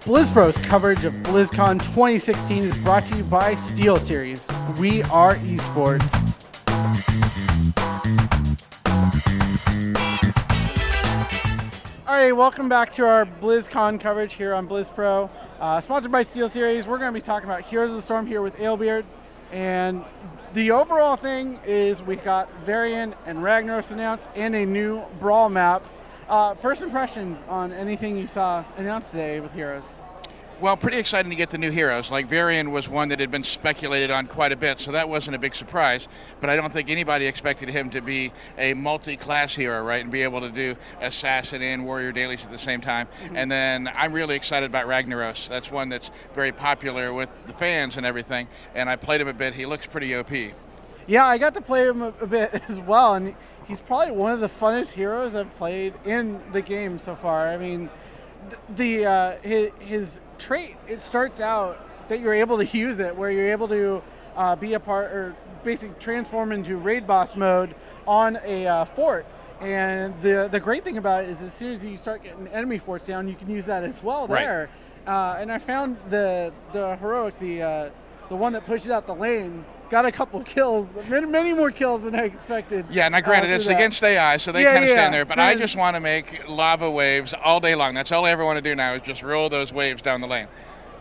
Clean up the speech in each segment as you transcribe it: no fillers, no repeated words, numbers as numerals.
BlizzPro's coverage of BlizzCon 2016 is brought to you by SteelSeries. We are esports. All right, welcome back to our BlizzCon coverage here on BlizzPro. Sponsored by SteelSeries. We're going to be talking about Heroes of the Storm here with Alebeard. And the overall thing is we got Varian and Ragnaros announced and a new Brawl map. First impressions on anything you saw announced today with Heroes? Well, pretty exciting to get the new heroes. Like Varian was one that had been speculated on quite a bit, so that wasn't a big surprise. But I don't think anybody expected him to be a multi-class hero, right, and be able to do assassin and warrior dailies at the same time. Mm-hmm. And then I'm really excited about Ragnaros. That's one that's very popular with the fans and everything. And I played him a bit. He looks pretty OP. Yeah, I got to play him a bit as well, and he's probably one of the funnest heroes I've played in the game so far. I mean, his trait, it starts out that you're able to use it, where you're able to be a part, or basically transform into raid boss mode on a fort. And the great thing about it is as soon as you start getting enemy forts down, you can use that as well there. Right. And I found the heroic, the one that pushes out the lane, got a couple kills, many more kills than I expected. Yeah, now granted, it's against AI, so they kind of stand there. But I just want to make lava waves all day long. That's all I ever want to do now is just roll those waves down the lane.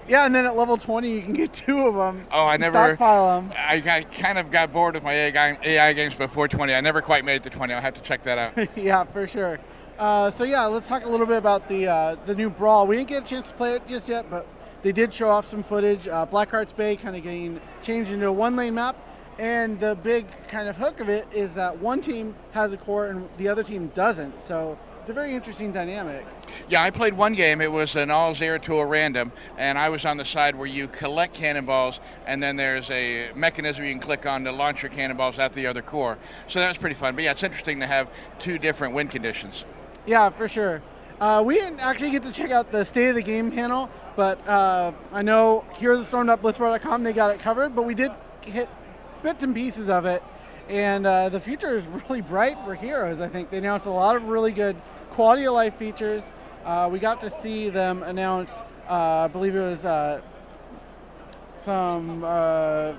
Yeah, and then at level 20, you can get 2 of them. Oh, I never. Stockpile them. I kind of got bored with my AI games before 20. I never quite made it to 20. I'll have to check that out. Yeah, for sure. So yeah, let's talk a little bit about the new Brawl. We didn't get a chance to play it just yet, but they did show off some footage. Blackheart's Bay kind of getting changed into a one-lane map, and the big kind of hook of it is that one team has a core and the other team doesn't. So it's a very interesting dynamic. Yeah, I played one game. It was an all Zeratul random, and I was on the side where you collect cannonballs, and then there's a mechanism you can click on to launch your cannonballs at the other core. So that was pretty fun. But yeah, it's interesting to have 2 different win conditions. Yeah, for sure. We didn't actually get to check out the State of the Game panel, but I know heroesofstorm.blizzpro.com, they got it covered, but we did hit bits and pieces of it, and the future is really bright for Heroes. I think they announced a lot of really good quality of life features. We got to see them announce, I believe it was some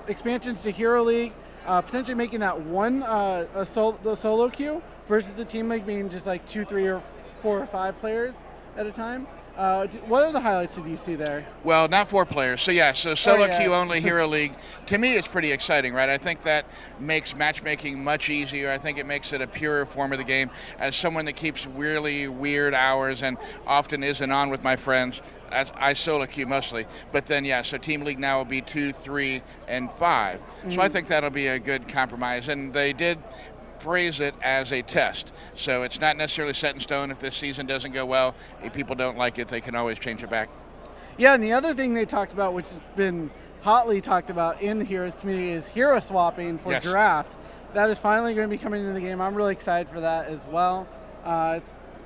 expansions to Hero League, potentially making that one the solo queue versus the team league being just like 2, 3, or 4 or 5 players at a time. What other highlights did you see there? Well, not 4 players. So yeah, so solo queue only Hero League. To me, it's pretty exciting, right? I think that makes matchmaking much easier. I think it makes it a purer form of the game. As someone that keeps really weird hours and often isn't on with my friends, I solo queue mostly. But then, yeah, so Team League now will be 2, 3, and 5. Mm-hmm. So I think that'll be a good compromise. And they did phrase it as a test. So it's not necessarily set in stone. If this season doesn't go well, if people don't like it, they can always change it back. Yeah, and the other thing they talked about, which has been hotly talked about in the Heroes community, is hero swapping for draft. That is finally going to be coming into the game. I'm really excited for that as well. I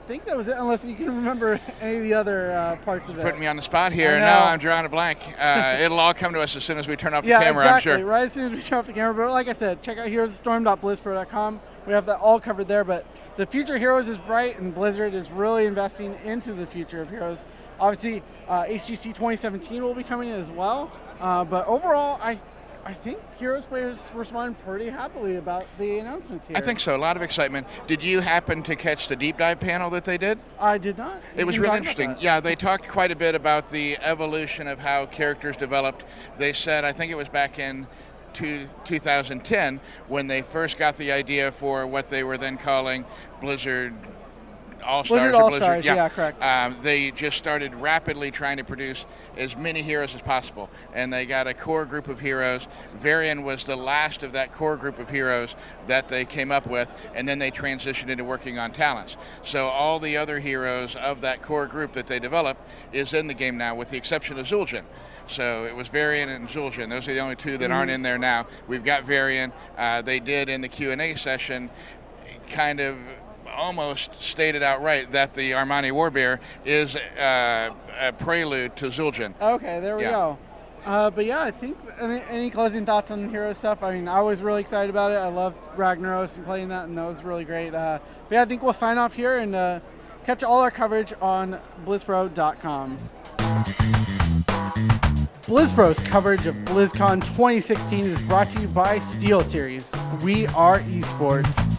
think that was it, unless you can remember any of the other parts of it. Putting me on the spot here. No, I'm drawing a blank. It'll all come to us as soon as we turn off the camera, exactly. I'm sure. Right as soon as we turn off the camera. But like I said, check out heroesofstorm.blizzpro.com. We have that all covered there. But the future of Heroes is bright, and Blizzard is really investing into the future of Heroes. Obviously, HGC 2017 will be coming in as well. But overall, I think Heroes players respond pretty happily about the announcements here. I think so. A lot of excitement. Did you happen to catch the deep dive panel that they did? I did not. It was really interesting. Yeah, they talked quite a bit about the evolution of how characters developed. They said, I think it was back in 2010, when they first got the idea for what they were then calling Blizzard All-Stars. All-Stars, yeah, correct. They just started rapidly trying to produce as many heroes as possible, and they got a core group of heroes. Varian was the last of that core group of heroes that they came up with, and then they transitioned into working on talents. So all the other heroes of that core group that they developed is in the game now, with the exception of Zul'jin. So it was Varian and Zul'jin. Those are the only 2 that aren't in there now. We've got Varian. They did in the Q&A session kind of almost stated outright that the Armani Warbear is a prelude to Zul'jin. Okay, there we go. But yeah, I think any closing thoughts on Hero stuff? I mean, I was really excited about it. I loved Ragnaros and playing that, and that was really great. But yeah, I think we'll sign off here and Catch all our coverage on blizzpro.com. BlizzPro's coverage of BlizzCon 2016 is brought to you by SteelSeries. We are esports.